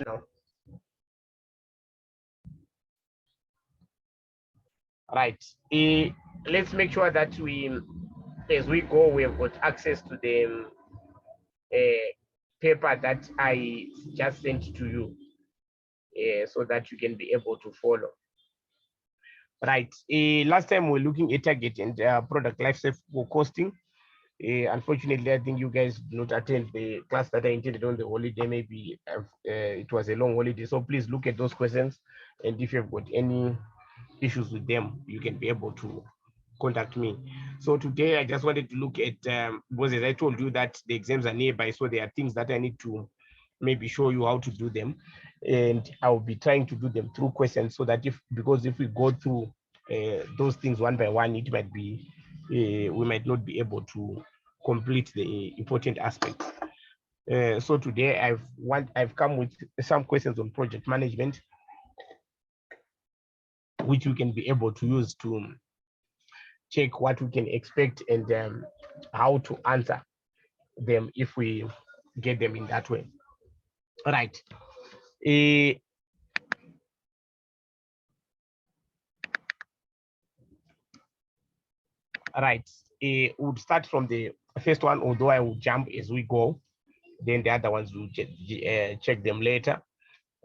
now. Right. Let's make sure that as we go, we have got access to the paper that I just sent to you, so that you can be able to follow. Right. Last time we are looking at target and product life cycle costing. Unfortunately, I think you guys did not attend the class that I intended on the holiday. Maybe it was a long holiday. So please look at those questions. And if you've got any issues with them, you can be able to contact me. So today I just wanted to look at, because as I told you that the exams are nearby, so there are things that I need to maybe show you how to do them. And I'll be trying to do them through questions, so that because if we go through those things one by one, it might be, we might not be able to complete the important aspects. So today I've come with some questions on project management, which we can be able to use to check what we can expect and how to answer them if we get them in that way. All right. All right. We'll start from the first one, although I will jump as we go. Then the other ones will check them later.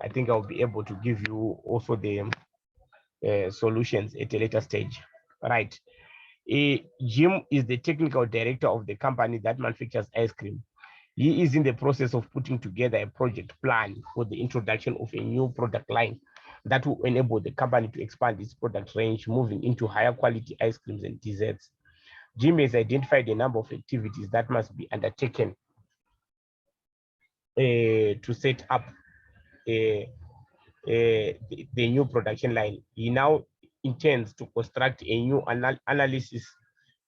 I think I'll be able to give you also the solutions at a later stage. All right. Jim is the technical director of the company that manufactures ice cream. He is in the process of putting together a project plan for the introduction of a new product line that will enable the company to expand its product range, moving into higher quality ice creams and desserts. Jim has identified a number of activities that must be undertaken to set up the new production line. He now intends to construct a new analysis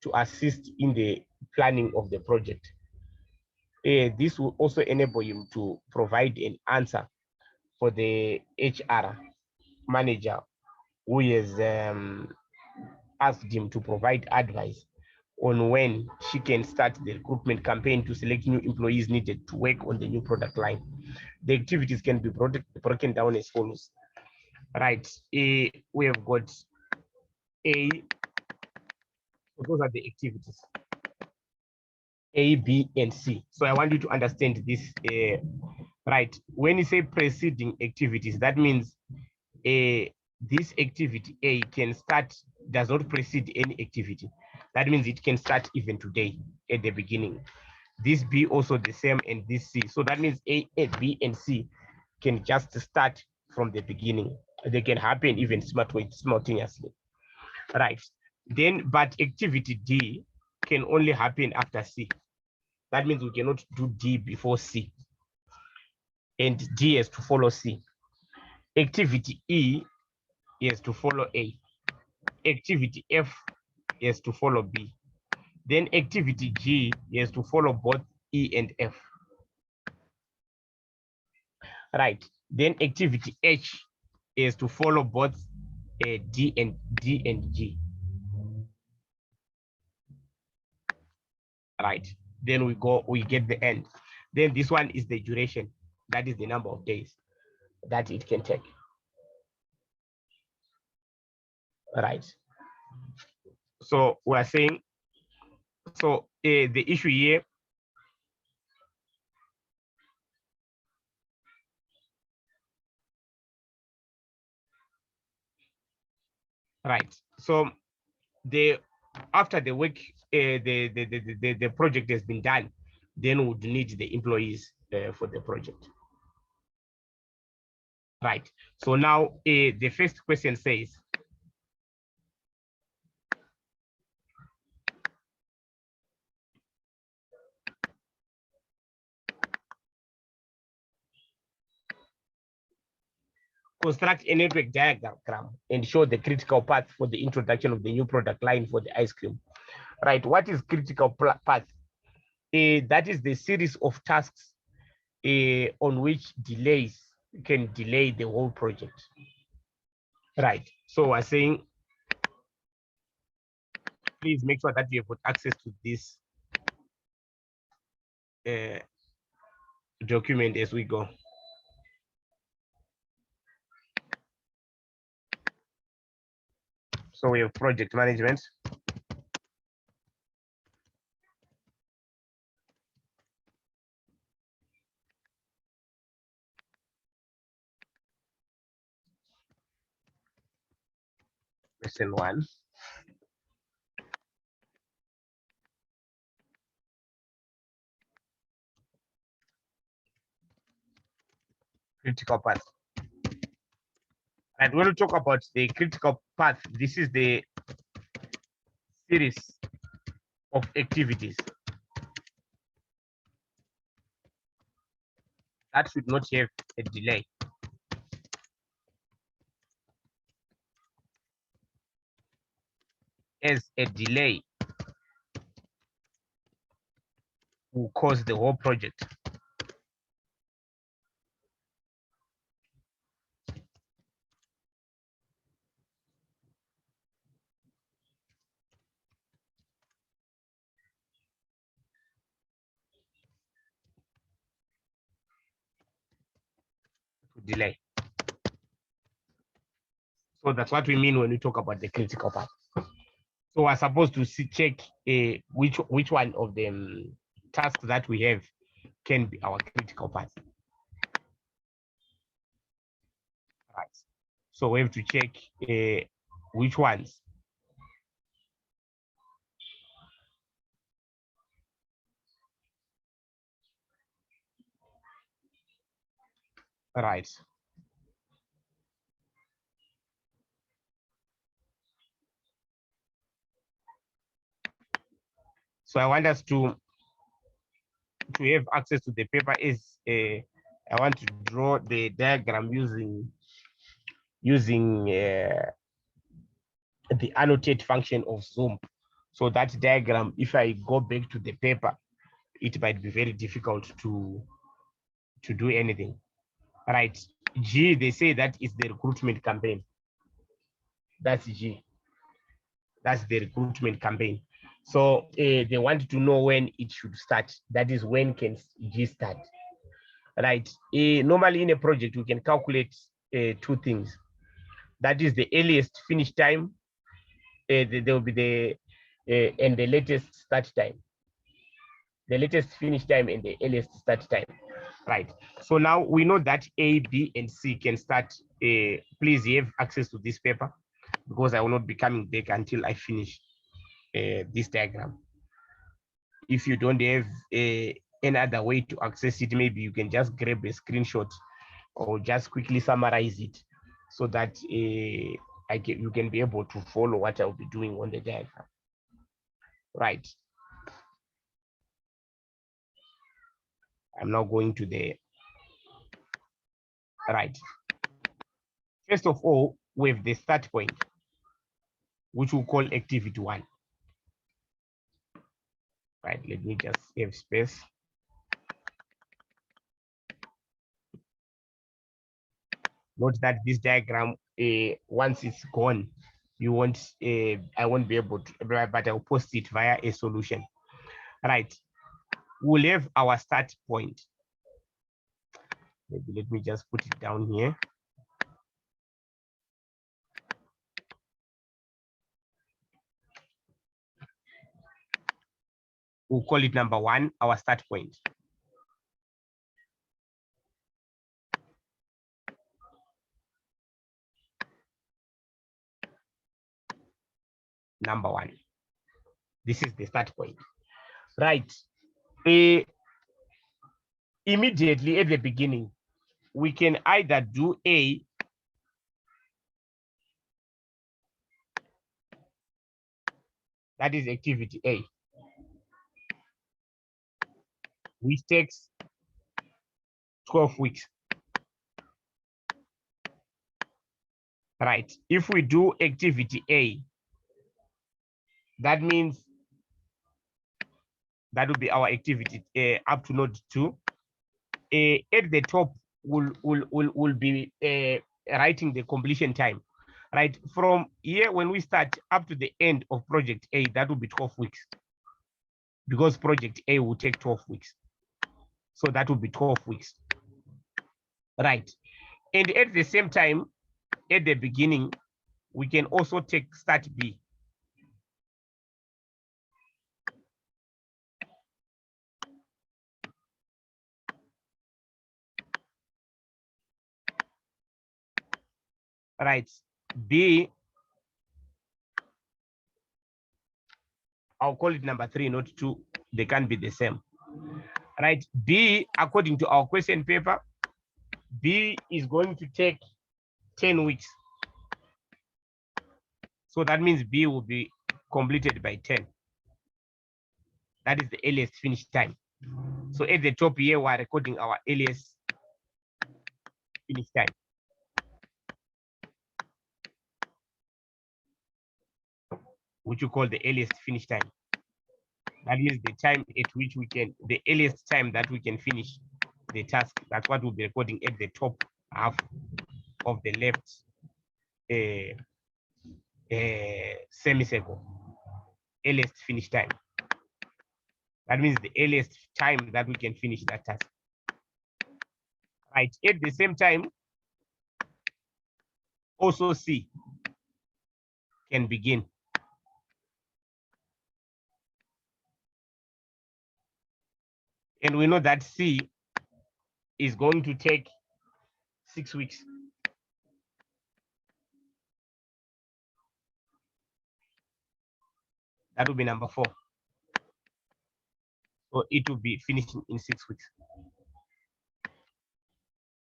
to assist in the planning of the project. This will also enable him to provide an answer for the HR manager who has asked him to provide advice on when she can start the recruitment campaign to select new employees needed to work on the new product line. The activities can be broken down as follows. Right, we have got A, those are the activities, A, B, and C. So I want you to understand this. Right, when you say preceding activities, that means this activity A can start, does not precede any activity. That means it can start even today at the beginning. This B also the same, and this C. So that means A, B, and C can just start from the beginning. They can happen even simultaneously. Right. Then, but activity D can only happen after C. That means we cannot do D before C. And D has to follow C. Activity E is to follow A. Activity F is to follow B. Then activity G is to follow both E and F. Right. Then activity H is to follow both D and G. Right. Then we get the end. Then this one is the duration. That is the number of days that it can take. Right. So we're saying, so the issue here, right. So after the work, the project has been done, then we would need the employees for the project. Right. So now the first question says, construct a network diagram and show the critical path for the introduction of the new product line for the ice cream. Right. What is critical path? That is the series of tasks on which delays can delay the whole project. Right. So we're saying, please make sure that you have got access to this document as we go. So we have project management. Lesson 1. Critical path. And when we talk about the critical path, this is the series of activities that should not have a delay. As a delay will cause the whole project to delay. So that's what we mean when we talk about the critical path. So we're supposed to check which one of the tasks that we have can be our critical path. Right. So we have to check which ones. Right. So I want us to have access to the paper is I want to draw the diagram using the annotate function of Zoom. So that diagram, if I go back to the paper, it might be very difficult to do anything. Right. G, they say that is the recruitment campaign. That's G. That's the recruitment campaign. So they want to know when it should start. That is, when can G start? Right. Normally in a project, we can calculate two things. That is the earliest finish time. There will be the and the latest start time. The latest finish time and the earliest start time. Right. So now we know that A, B, and C can start. Please have access to this paper because I will not be coming back until I finish this diagram. If you don't have any other way to access it, maybe you can just grab a screenshot or just quickly summarize it so that you can be able to follow what I'll be doing on the diagram. Right. I'm now going to the right. First of all, we have the start point, which we'll call activity 1. Right, let me just have space. Note that this diagram, once it's gone, you won't, I won't be able to, but I'll post it via a solution. Right, we'll have our start point. Maybe let me just put it down here. We'll call it number 1, our start point. Number 1. This is the start point. Right. Immediately at the beginning, we can either do A, that is activity A, which takes 12 weeks. Right. If we do activity A, that means that will be our activity up to node 2. At the top, will be writing the completion time. Right. From here, when we start up to the end of project A, that will be 12 weeks. Because project A will take 12 weeks. So that will be 12 weeks. Right. And at the same time, at the beginning, we can also take start B. Right, B, I'll call it number 3, not 2. They can't be the same. Right, B, according to our question paper, B is going to take 10 weeks. So that means B will be completed by 10. That is the earliest finish time. So at the top here, we're recording our earliest finish time. Which we call the earliest finish time. That is the time at which we can, the earliest time that we can finish the task. That's what we'll be recording at the top half of the left semicircle. Earliest finish time. That means the earliest time that we can finish that task. Right, at the same time, also C can begin. And we know that C is going to take 6 weeks. That will be number 4. So it will be finishing in 6 weeks.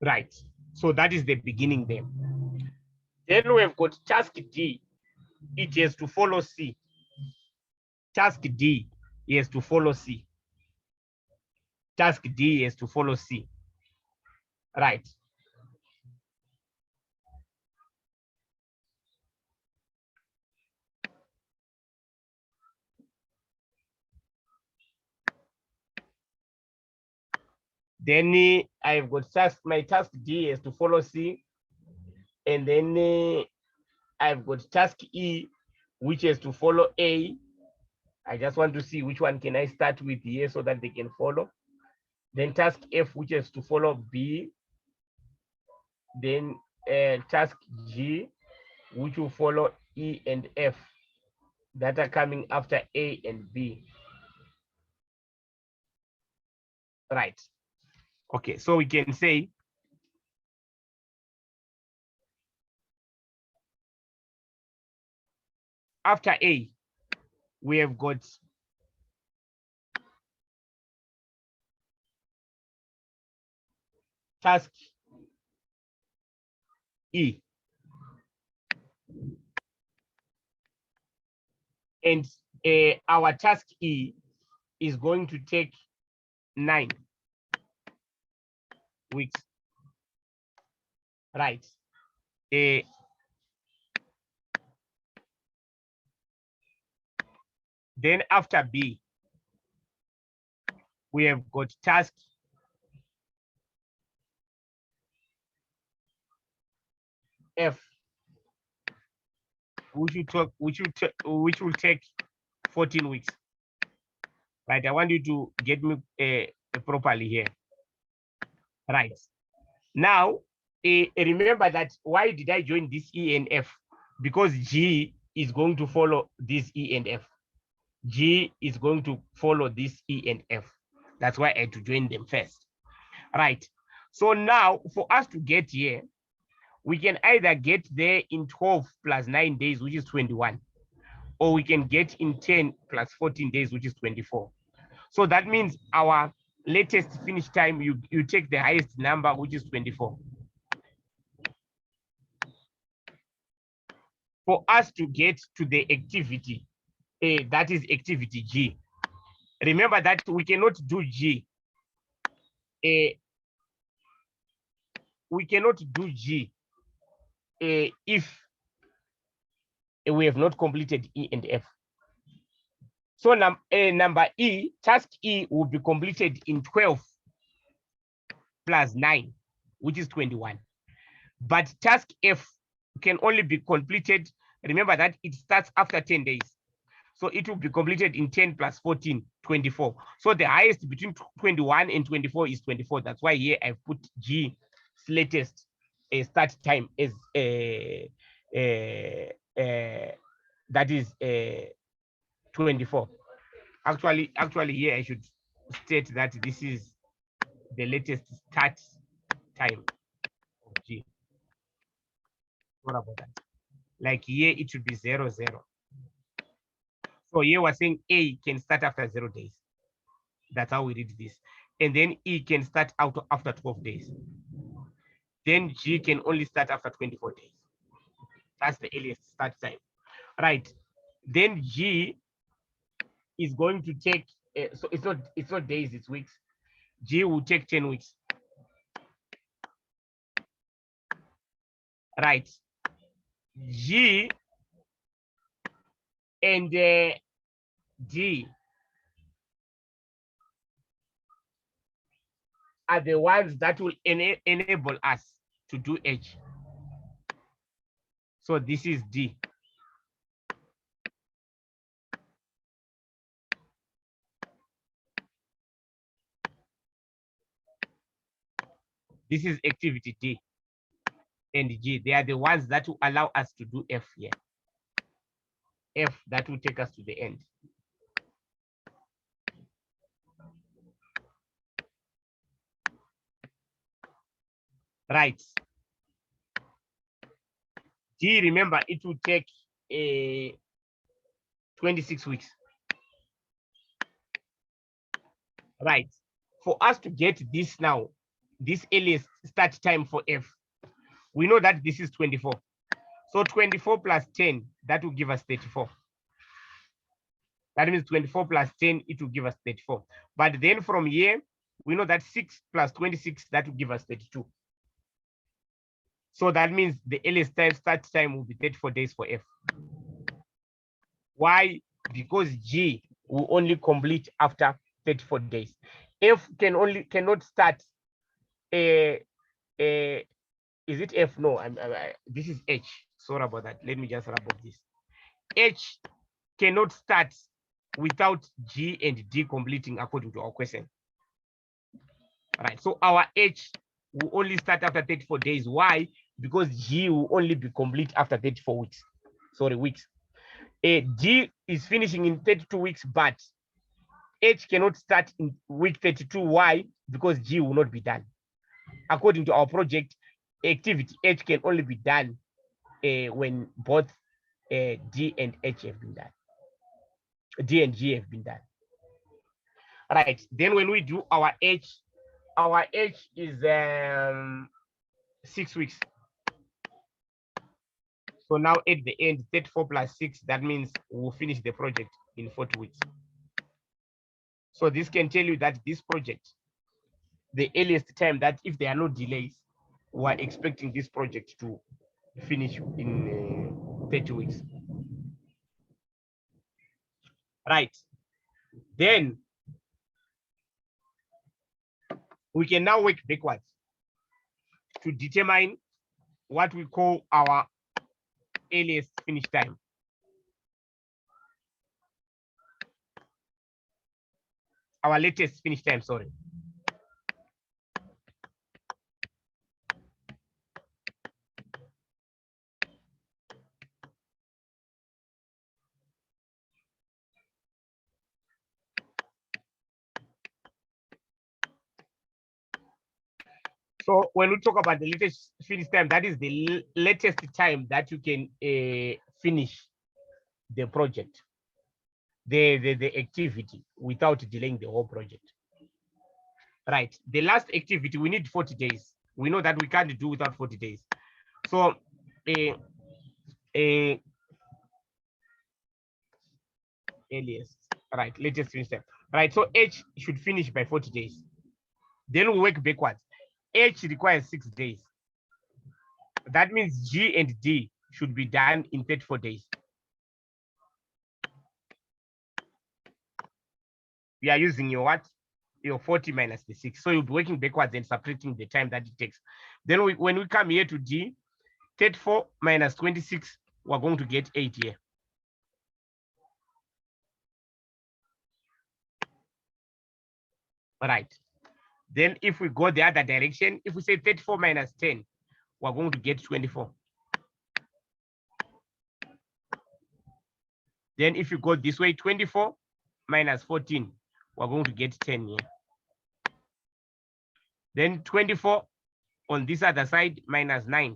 Right. So that is the beginning there. Then we have got task D. It has to follow C. Task D has to follow C. Task D has to follow C. Right. Then I've got my task D has to follow C. And then I've got task E, which has to follow A. I just want to see which one can I start with here so that they can follow. Then task F, which has to follow B. Then task G, which will follow E and F, that are coming after A and B. Right. Okay, so we can say after A, we have got task E. And our task E is going to take 9 weeks. Right. Then after B, we have got task F, which will take 14 weeks. Right. I want you to get me properly here. Right. Now, remember that why did I join this E and F? Because G is going to follow this E and F. G is going to follow this E and F. That's why I had to join them first. Right. So now, for us to get here, we can either get there in 12 plus 9 days, which is 21, or we can get in 10 plus 14 days, which is 24. So that means our latest finish time, you take the highest number, which is 24. For us to get to the activity, that is activity G. Remember that we cannot do G. We cannot do G if we have not completed E and F. So number E, task E will be completed in 12 plus 9, which is 21. But task F can only be completed, remember that it starts after 10 days. So it will be completed in 10 plus 14, 24. So the highest between 21 and 24 is 24. That's why here I've put G's latest start time as that is 24. Actually here I should state that this is the latest start time of G. What about that? Like here it should be 0, 0. So here we're saying A can start after 0 days. That's how we read this. And then E can start out after 12 days. Then G can only start after 24 days. That's the earliest start time. Right. Then G is going to take, so it's not days, it's weeks. G will take 10 weeks. Right. G and D are the ones that will enable us to do H. So this is D. This is activity D and G. They are the ones that will allow us to do F here. F that will take us to the end. Right. D, remember, it will take 26 weeks. Right. For us to get this now, this earliest start time for F, we know that this is 24. So 24 plus 10, that will give us 34. That means 24 plus 10, it will give us 34. But then from here, we know that 6 plus 26, that will give us 32. So that means the earliest start time will be 34 days for F. Why? Because G will only complete after 34 days. F cannot start is it F? No, this is H. Sorry about that. Let me just wrap up this. H cannot start without G and D completing according to our question. All right. So our H will only start after 34 days. Why? Because G will only be complete after 34 weeks. Sorry, weeks. D is finishing in 32 weeks, but H cannot start in week 32. Why? Because G will not be done. According to our project activity, H can only be done when both D and H have been done. D and G have been done. All right. Then when we do our H is 6 weeks. So now at the end, 34 plus 6, that means we'll finish the project in 40 weeks. So this can tell you that this project, the earliest time that if there are no delays, we're expecting this project to finish in 30 weeks. Right. Then we can now work backwards to determine what we call our earliest finish time. Our latest finish time, sorry. So when we talk about the latest finish time, that is the latest time that you can finish the project, the activity without delaying the whole project. Right. The last activity, we need 40 days. We know that we can't do without 40 days. So earliest, right, latest finish time. Right. So H should finish by 40 days. Then we work backwards. H requires 6 days. That means G and D should be done in 34 days. We are using your what? Your 40 minus the 6. So you'll be working backwards and subtracting the time that it takes. Then when we come here to D, 34 minus 26, we're going to get 8 here. All right. Then if we go the other direction, if we say 34 minus 10, we're going to get 24. Then if you go this way, 24 minus 14, we're going to get 10 here. Then 24 on this other side minus 9,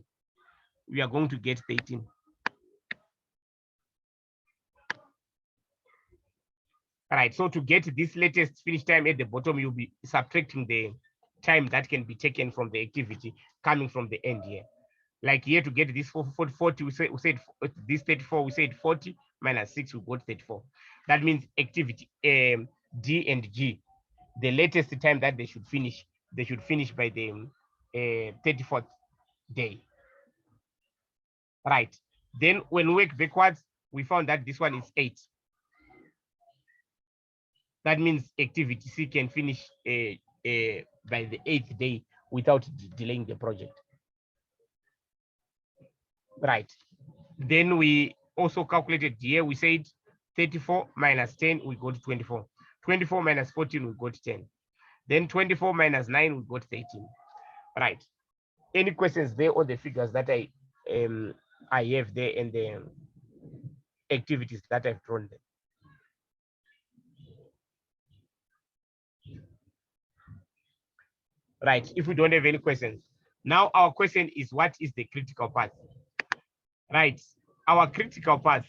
we are going to get 13. All right, so to get this latest finish time at the bottom, you'll be subtracting the time that can be taken from the activity coming from the end here. Like here to get this 40, we said this 34, we said 40 minus 6, we got 34. That means activity D and G, the latest time that they should finish by the 34th day. Right. Then when we work backwards, we found that this one is 8. That means activity C can finish by the 8th day without delaying the project. Right. Then we also calculated here, we said 34 minus 10, we got 24. 24 minus 14, we got 10. Then 24 minus 9, we got 13. Right. Any questions there on the figures that I have there and the activities that I've drawn there? Right. If we don't have any questions, now our question is, what is the critical path? Right. Our critical path,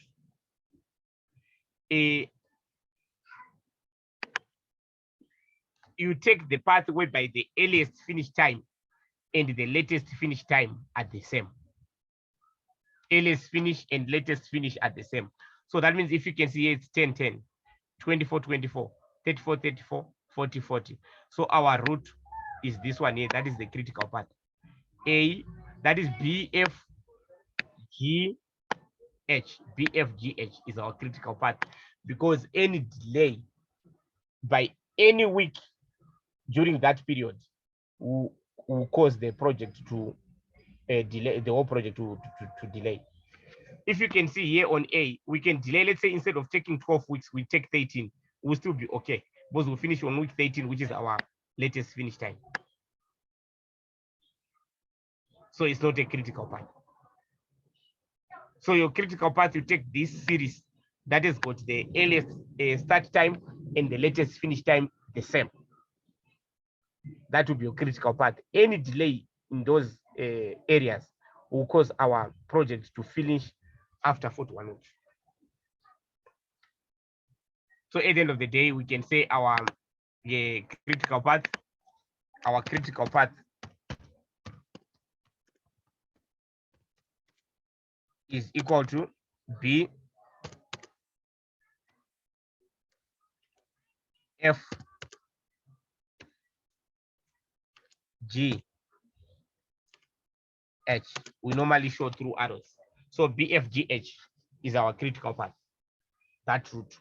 you take the path whereby the earliest finish time and the latest finish time are the same. Earliest finish and latest finish are the same. So that means if you can see here, it's 10, 10, 24, 24, 34, 34, 40, 40. So our route is this one here. That is the critical path. A, that is BFGH. BFGH is our critical path, because any delay by any week during that period will cause the project to delay, the whole project to delay. If you can see here on A, we can delay, let's say instead of taking 12 weeks, we take 13, we'll still be okay, because we'll finish on week 13, which is our latest finish time. So it's not a critical path. So your critical path, you take this series that has got the earliest start time and the latest finish time the same. That will be your critical path. Any delay in those areas will cause our project to finish after 41 weeks. So at the end of the day, we can say our critical path is equal to B F G H. We normally show through arrows. So BFGH is our critical path. That route,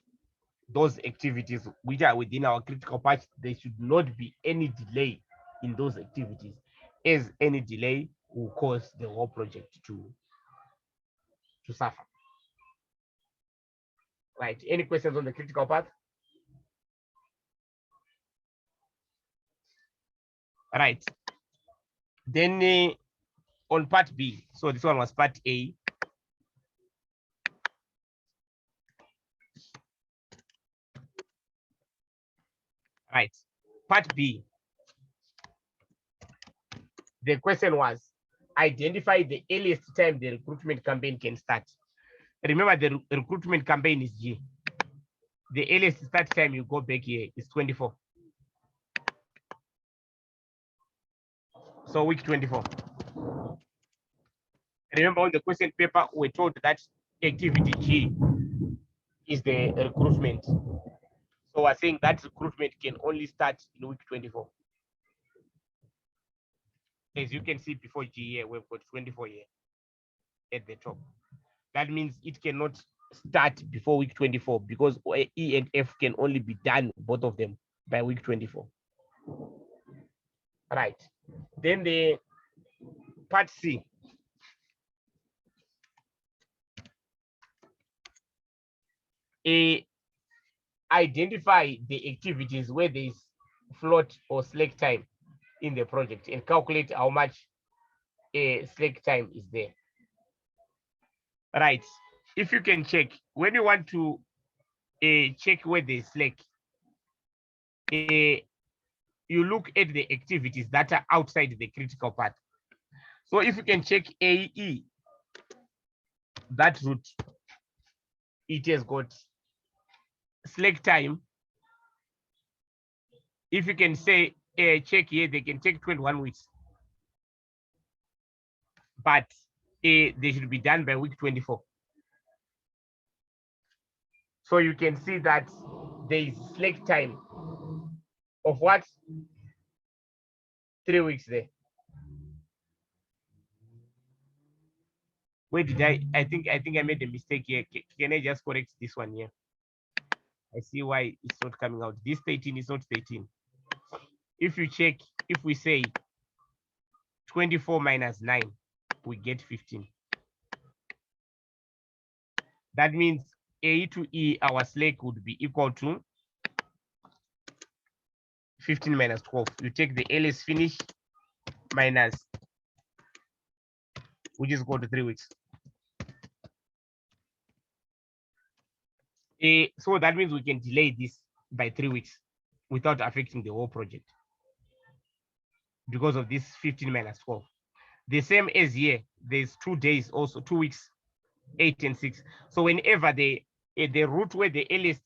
those activities which are within our critical path, there should not be any delay in those activities, as any delay will cause the whole project to suffer. Right. Any questions on the critical path? Right. Then on part B, so this one was part A. Right. Part B. The question was, identify the earliest time the recruitment campaign can start. Remember, the recruitment campaign is G. The earliest start time, you go back here, is 24. So week 24. Remember, on the question paper, we're told that activity G is the recruitment. So we're saying that recruitment can only start in week 24. As you can see before G here, we've got 24 here at the top. That means it cannot start before week 24, because E and F can only be done, both of them, by week 24. Right. Then the part C. Identify the activities where there is float or slack time in the project and calculate how much slack time is there. Right. if you can check, when you want to check where there's slack, you look at the activities that are outside the critical path. So if you can check AE, that route, it has got slack time. If you can say check here, they can take 21 weeks, but they should be done by week 24. So you can see that there is slack time of what? 3 weeks there. Where did I think I made a mistake here. Can I just correct this one here? I see why it's not coming out. This 13 is not 13. If you check, if we say 24 minus 9, we get 15. That means A to E, our slack would be equal to 15 minus 12. You take the LS finish minus, which is equal to 3 weeks. So that means we can delay this by 3 weeks without affecting the whole project because of this 15 minus 12. The same as here, there's 2 days also, 2 weeks, 8 and 6. So whenever the route where the LS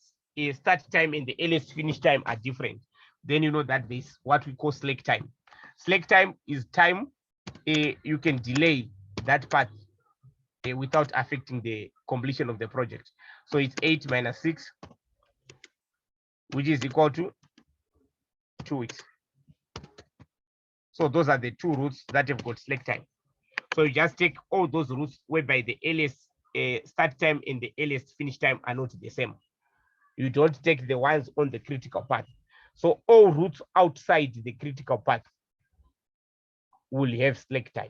start time and the LS finish time are different, then you know that there's what we call slack time. Slack time is time you can delay that part without affecting the completion of the project. So it's 8 minus 6, which is equal to 2 weeks. So those are the 2 routes that have got slack time. So you just take all those routes whereby the LS start time and the LS finish time are not the same. You don't take the ones on the critical path. So all routes outside the critical path will have slack time.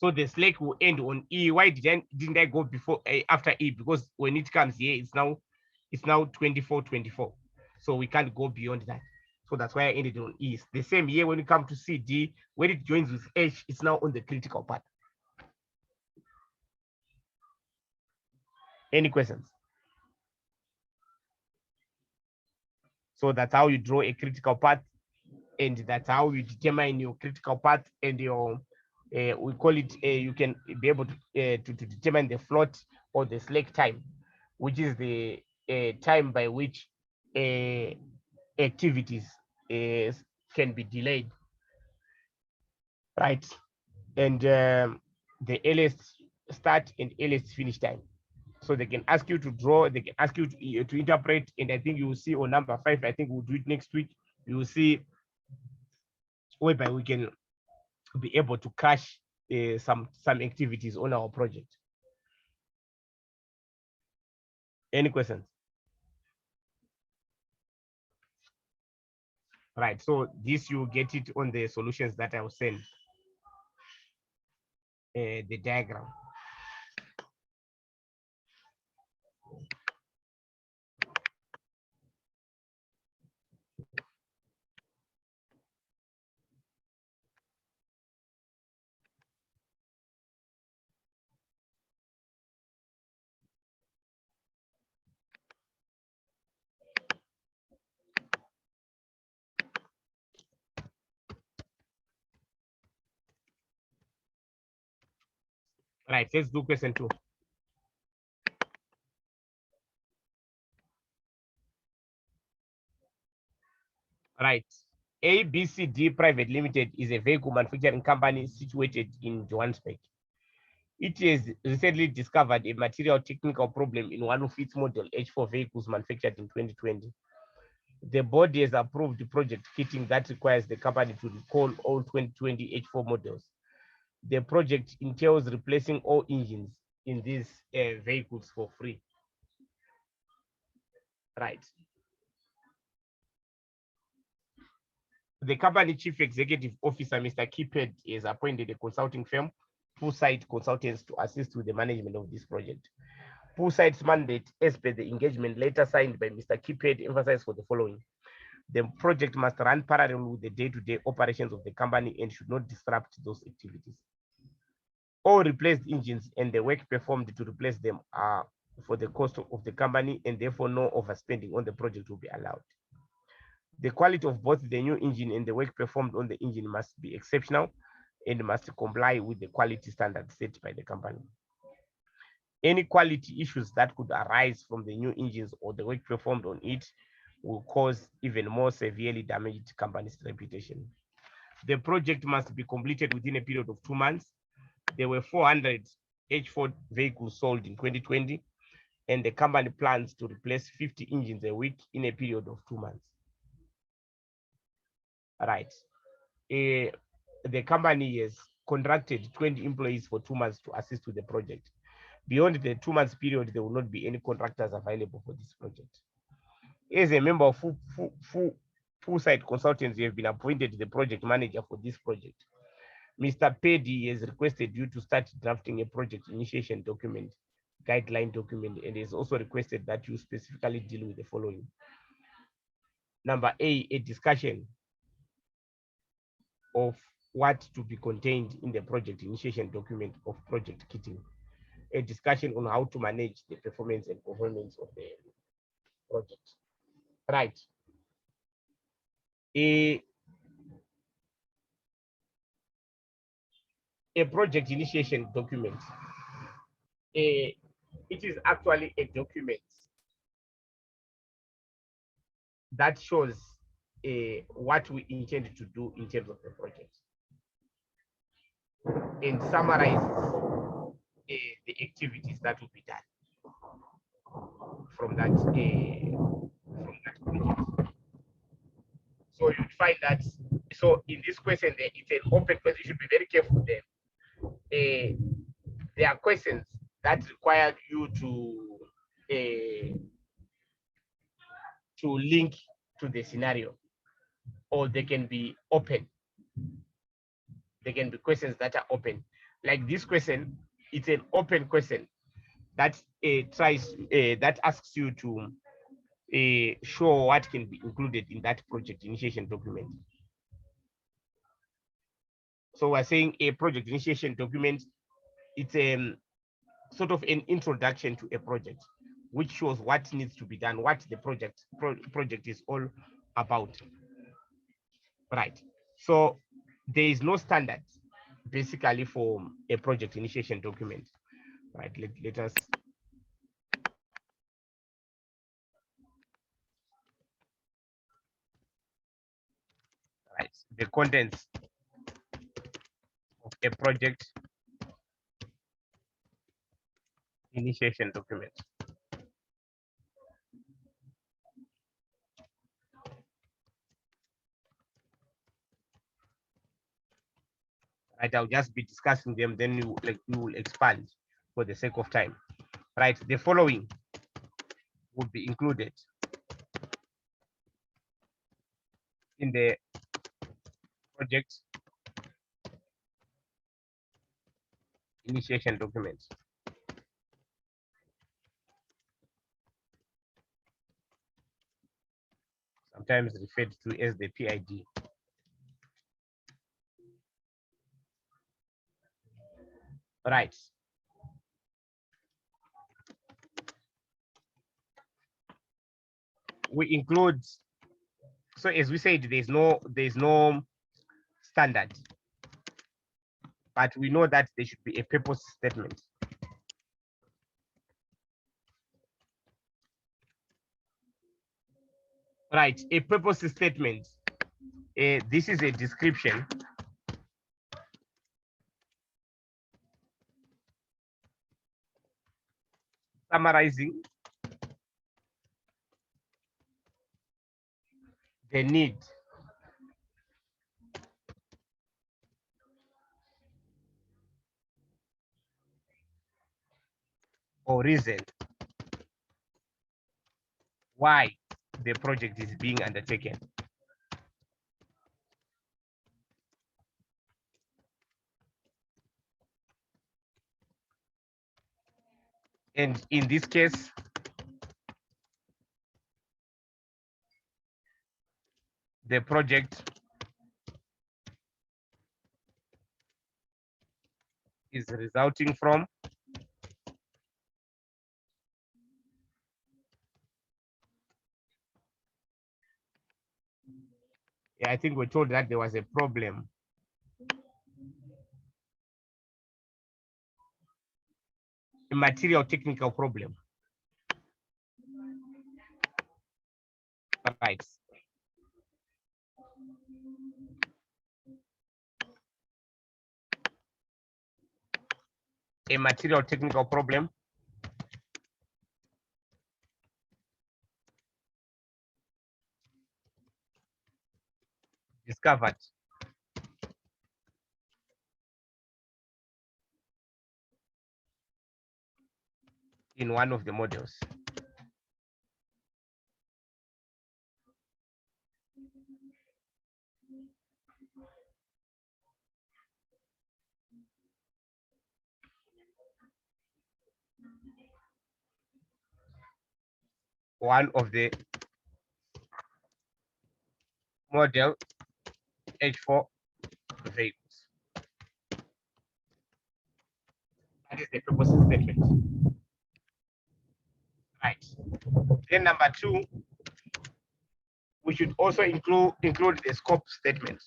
So the slack will end on E. Why didn't I go before after E? Because when it comes here, it's now 24, 24. So we can't go beyond that. So that's why I ended on E. The same here when you come to CD, when it joins with H, it's now on the critical path. Any questions? So that's how you draw a critical path, and that's how you determine your critical path and your we call it you can be able to determine the float or the slack time, which is the time by which activities can be delayed, right? And the LS start and LS finish time. So they can ask you to draw, they can ask you to interpret, and I think you will see on number 5, I think we'll do it next week. You will see whereby we can be able to crash some activities on our project. Any questions? Right, so this you get it on the solutions that I will send, the diagram. Right, let's do question 2. Right, ABCD Private Limited is a vehicle manufacturing company situated in Johannesburg. It has recently discovered a material technical problem in one of its model H4 vehicles manufactured in 2020. The board has approved project kitting that requires the company to recall all 2020 H4 models. The project entails replacing all engines in these vehicles for free. Right. The company chief executive officer, Mr. Kipped, has appointed a consulting firm, Poolside Consultants, to assist with the management of this project. Poolside's mandate, as per the engagement letter signed by Mr. Kipped, emphasizes for the following: the project must run parallel with the day-to-day operations of the company and should not disrupt those activities. All replaced engines and the work performed to replace them are for the cost of the company, and therefore no overspending on the project will be allowed. The quality of both the new engine and the work performed on the engine must be exceptional and must comply with the quality standards set by the company. Any quality issues that could arise from the new engines or the work performed on it will cause even more severely damaged company's reputation. The project must be completed within a period of 2 months. There were 400 H4 vehicles sold in 2020, and the company plans to replace 50 engines a week in a period of 2 months. All right. The company has contracted 20 employees for 2 months to assist with the project. Beyond the 2 months period, there will not be any contractors available for this project. As a member of Full Site Consultants, you have been appointed the project manager for this project. Mr. Pedi has requested you to start drafting a project initiation document, guideline document, and has also requested that you specifically deal with the following. Number A discussion of what to be contained in the project initiation document of project kitting. A discussion on how to manage the performance and performance of the project. Right. A project initiation document. It is actually a document that shows what we intend to do in terms of the project and summarizes the activities that will be done from that project. So you'd find that, so in this question, it's an open question. You should be very careful there. There are questions that require you to link to the scenario, or they can be open. They can be questions that are open. Like this question, it's an open question that that asks you to show what can be included in that project initiation document. So we're saying a project initiation document, it's sort of an introduction to a project, which shows what needs to be done, what the project is all about. Right. So there is no standard basically for a project initiation document. Right. Let us. Right. The contents of a project initiation document. Right, I'll just be discussing them, then you will expand for the sake of time. Right, the following would be included in the project initiation document. Sometimes referred to as the PID. Right. We include, so as we said, there's no standard, but we know that there should be a purpose statement. Right, a purpose statement. This is a description summarizing the need or reason why the project is being undertaken. And in this case, the project is resulting from I think we're told that there was a problem. A material technical problem. Right. A material technical problem discovered in one of the models. One of the model H4 vehicles. That is the purpose statement. Right. Then number 2, we should also include the scope statement.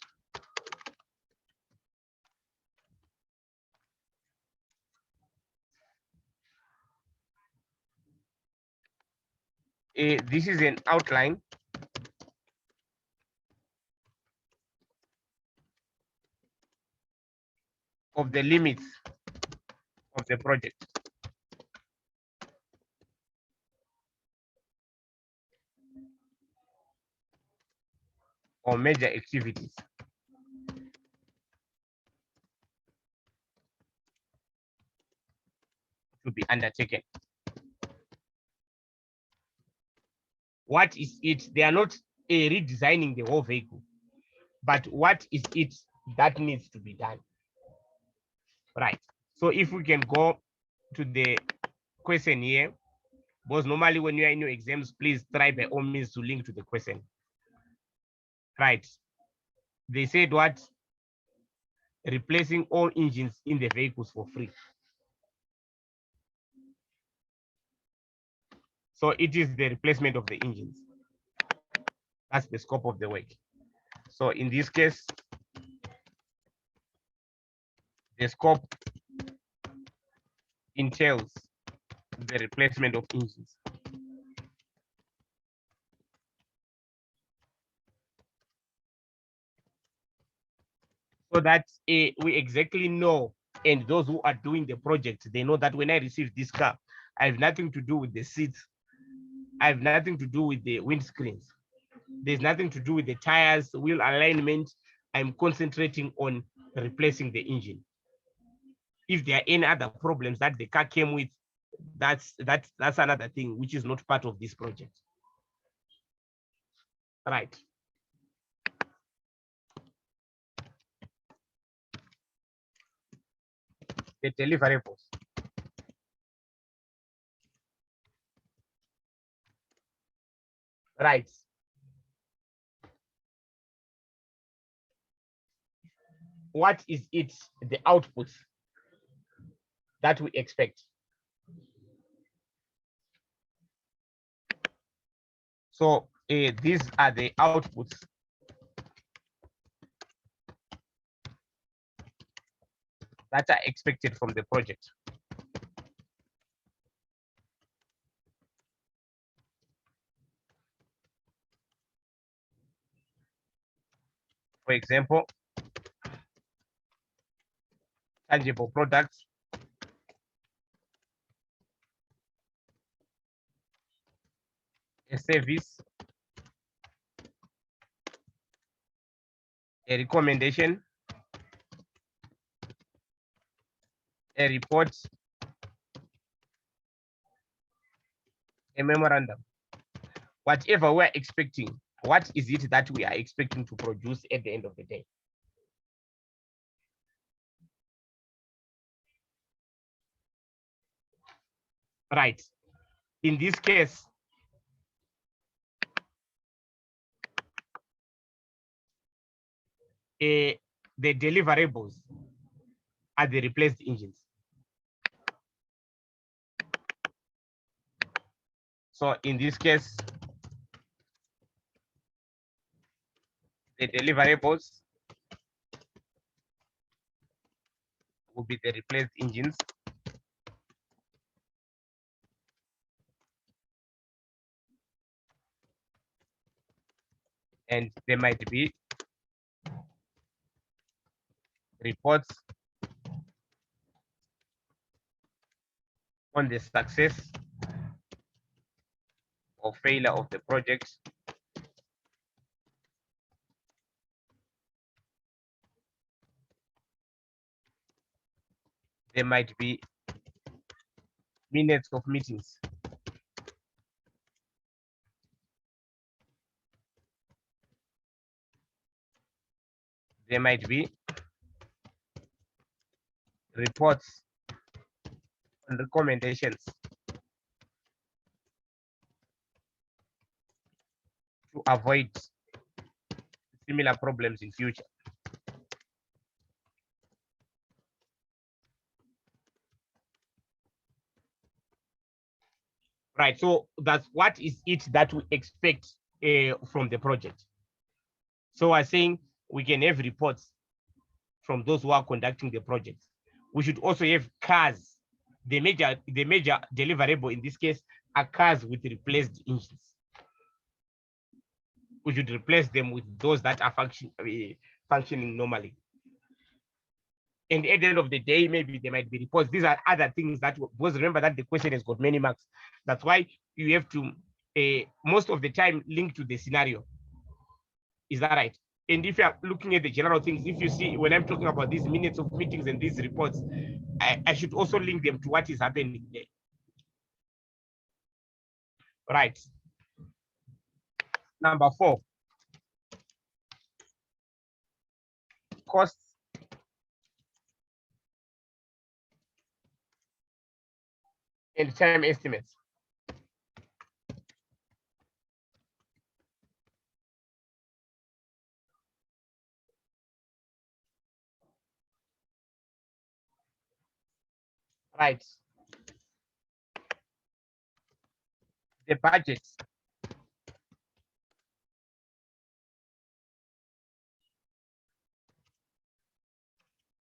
This is an outline of the limits of the project. Or major activities. To be undertaken. What is it? They are not redesigning the whole vehicle, but what is it that needs to be done? Right. So if we can go to the question here, because normally when you are in your exams, please try by all means to link to the question. Right. They said what? Replacing all engines in the vehicles for free. So it is the replacement of the engines. That's the scope of the work. So in this case, the scope entails the replacement of engines. So that we exactly know, and those who are doing the project, they know that when I receive this car, I have nothing to do with the seats. I have nothing to do with the windscreens. There's nothing to do with the tires, wheel alignment. I'm concentrating on replacing the engine. If there are any other problems that the car came with, that's another thing which is not part of this project. Right. The deliverables. Right. What is it, the output that we expect? So these are the outputs that are expected from the project. For example, tangible products, a service, a recommendation, a report, a memorandum. Whatever we're expecting, what is it that we are expecting to produce at the end of the day? Right. In this case, the deliverables are the replaced engines. So in this case, the deliverables will be the replaced engines. And there might be reports on the success or failure of the project. There might be minutes of meetings. There might be reports and recommendations to avoid similar problems in future. Right, so that's what is it that we expect from the project. So I'm saying we can have reports from those who are conducting the project. We should also have cars. The major deliverable in this case are cars with replaced engines. We should replace them with those that are functioning normally. And at the end of the day, maybe there might be reports. These are other things that, because remember that the question has got many marks. That's why you have to, most of the time, link to the scenario. Is that right? And if you're looking at the general things, if you see when I'm talking about these minutes of meetings and these reports, I should also link them to what is happening there. Right. Number 4. Costs and time estimates. Right. The budget.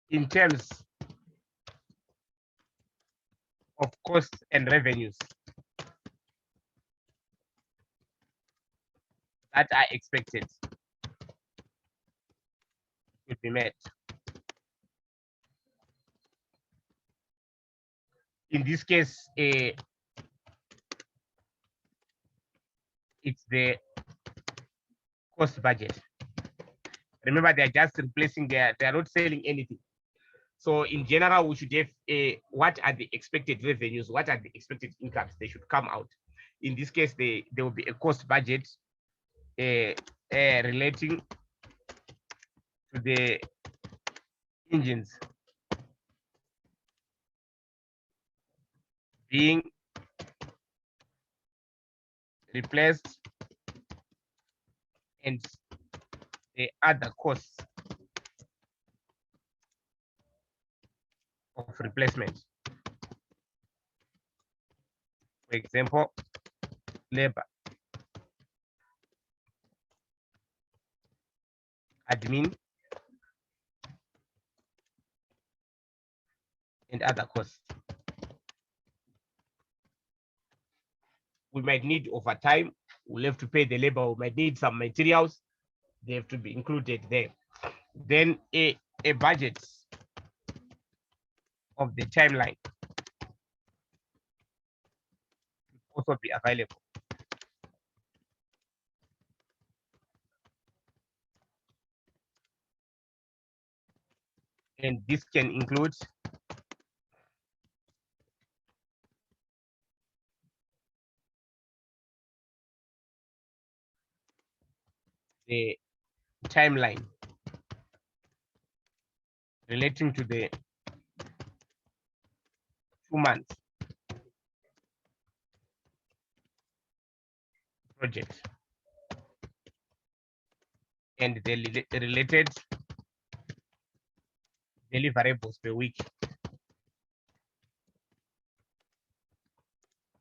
In terms of costs and revenues that are expected to be met. In this case, it's the cost budget. Remember, they're just replacing they're not selling anything. So in general, we should have what are the expected revenues, what are the expected incomes they should come out. In this case, there will be a cost budget relating to the engines being replaced and the other costs of replacement. For example, labor, admin, and other costs. We might need overtime. We'll have to pay the labor. We might need some materials. They have to be included there. Then a budget of the timeline will also be available. And this can include the timeline relating to the 2 months project and the related deliverables per week.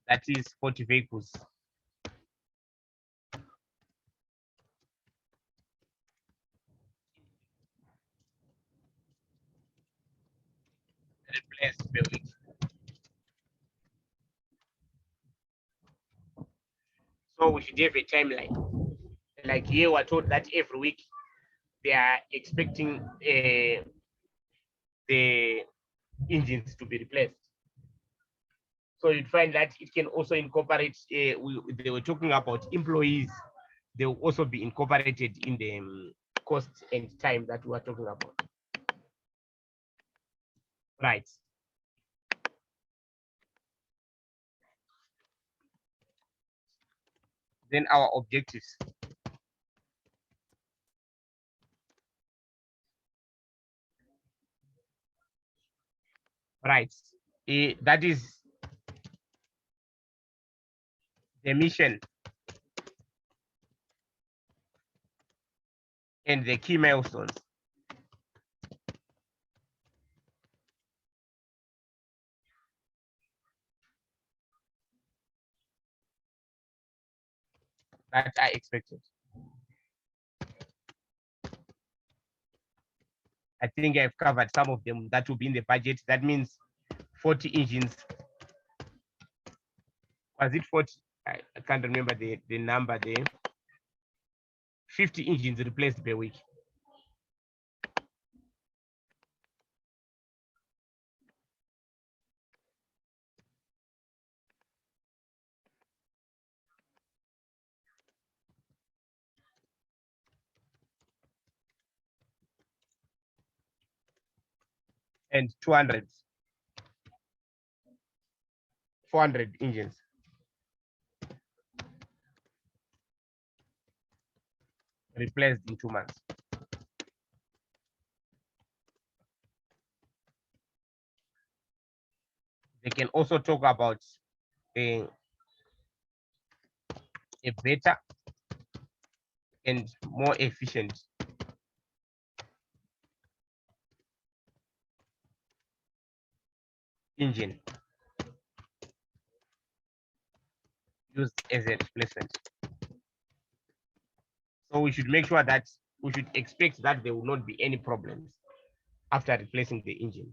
That is 40 vehicles. Replaced per week. So we should have a timeline. Like here, we're told that every week they are expecting the engines to be replaced. So you'd find that it can also incorporate, they were talking about employees, they will also be incorporated in the cost and time that we are talking about. Right. Then our objectives. Right. That is the mission and the key milestones. That are expected. I think I've covered some of them. That will be in the budget. That means 40 engines. Was it 40? I can't remember the number there. 50 engines replaced per week. And 400 engines. Replaced in 2 months. They can also talk about a better and more efficient engine used as a replacement. So we should make sure that we should expect that there will not be any problems after replacing the engine.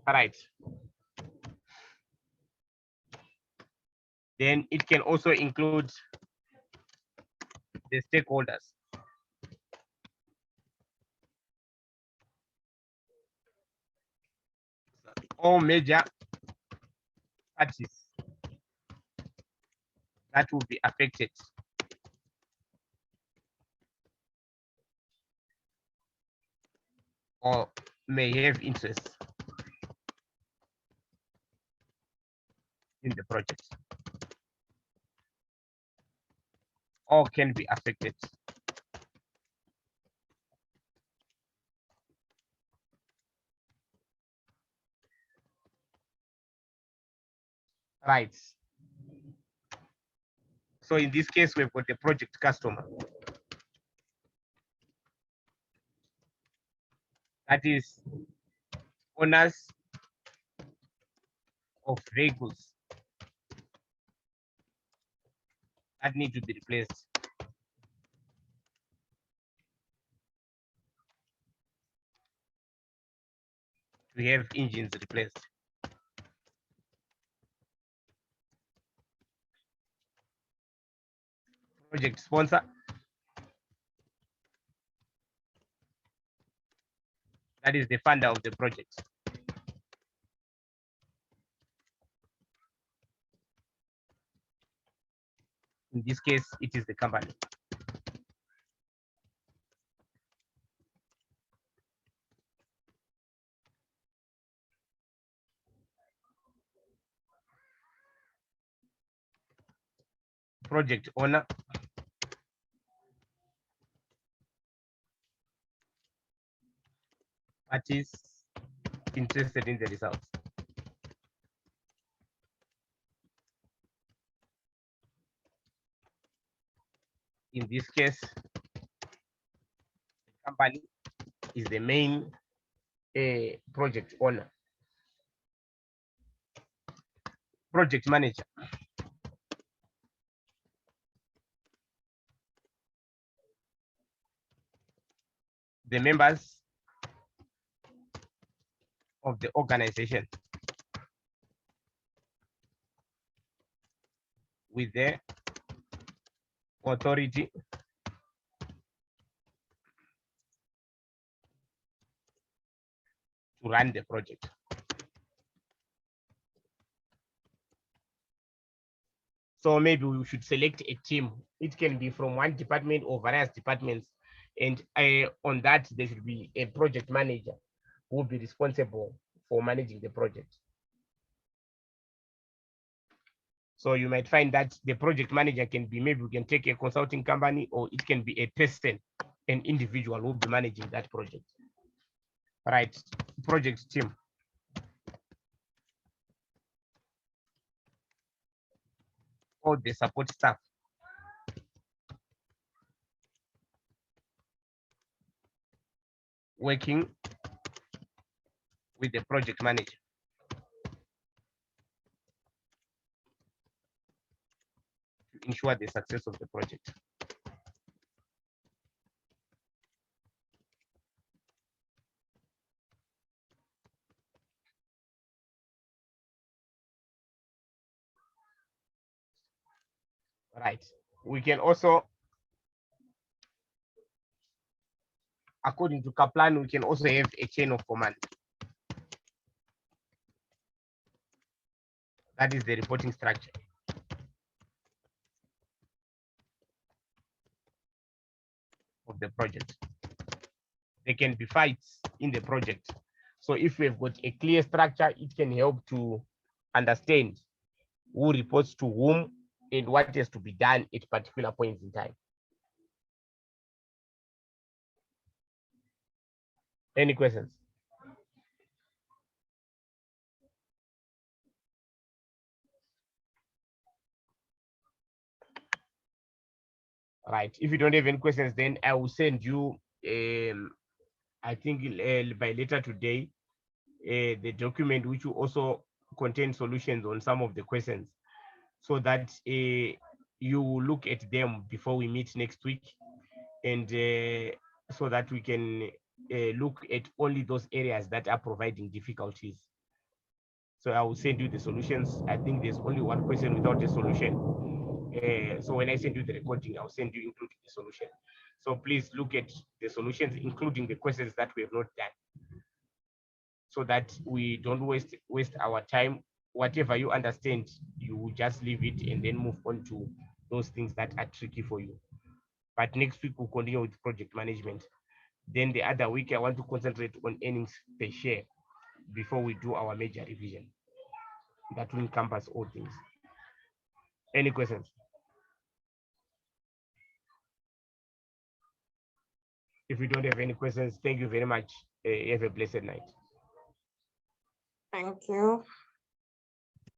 All right. Then it can also include the stakeholders. All major parties that will be affected or may have interest in the project, or can be affected. Right. So in this case, we've got the project customer. That is owners of vehicles that need to be replaced. To have engines replaced. Project sponsor. That is the funder of the project. In this case, it is the company. Project owner. Parties interested in the results. In this case, the company is the main project owner. Project manager. The members of the organization with the authority to run the project. So maybe we should select a team. It can be from one department or various departments. And on that, there should be a project manager who will be responsible for managing the project. So you might find that the project manager can be, maybe we can take a consulting company, or it can be a person, an individual who will be managing that project. Right, project team. Or the support staff. Working with the project manager. To ensure the success of the project. Right. We can also, according to Kaplan, we can also have a chain of command. That is the reporting structure. Of the project. There can be fights in the project. So if we've got a clear structure, it can help to understand who reports to whom and what has to be done at particular points in time. Any questions? Right. If you don't have any questions, then I will send you, I think by later today, the document which will also contain solutions on some of the questions, so that you will look at them before we meet next week, and so that we can look at only those areas that are providing difficulties. So I will send you the solutions. I think there's only one question without a solution. So when I send you the recording, I'll send you including the solution. So please look at the solutions, including the questions that we have not done, so that we don't waste our time. Whatever you understand, you just leave it and then move on to those things that are tricky for you. But next week we'll continue with project management. Then the other week I want to concentrate on earnings per share before we do our major revision. That will encompass all things. Any questions? If we don't have any questions, thank you very much. Have a blessed night. Thank you.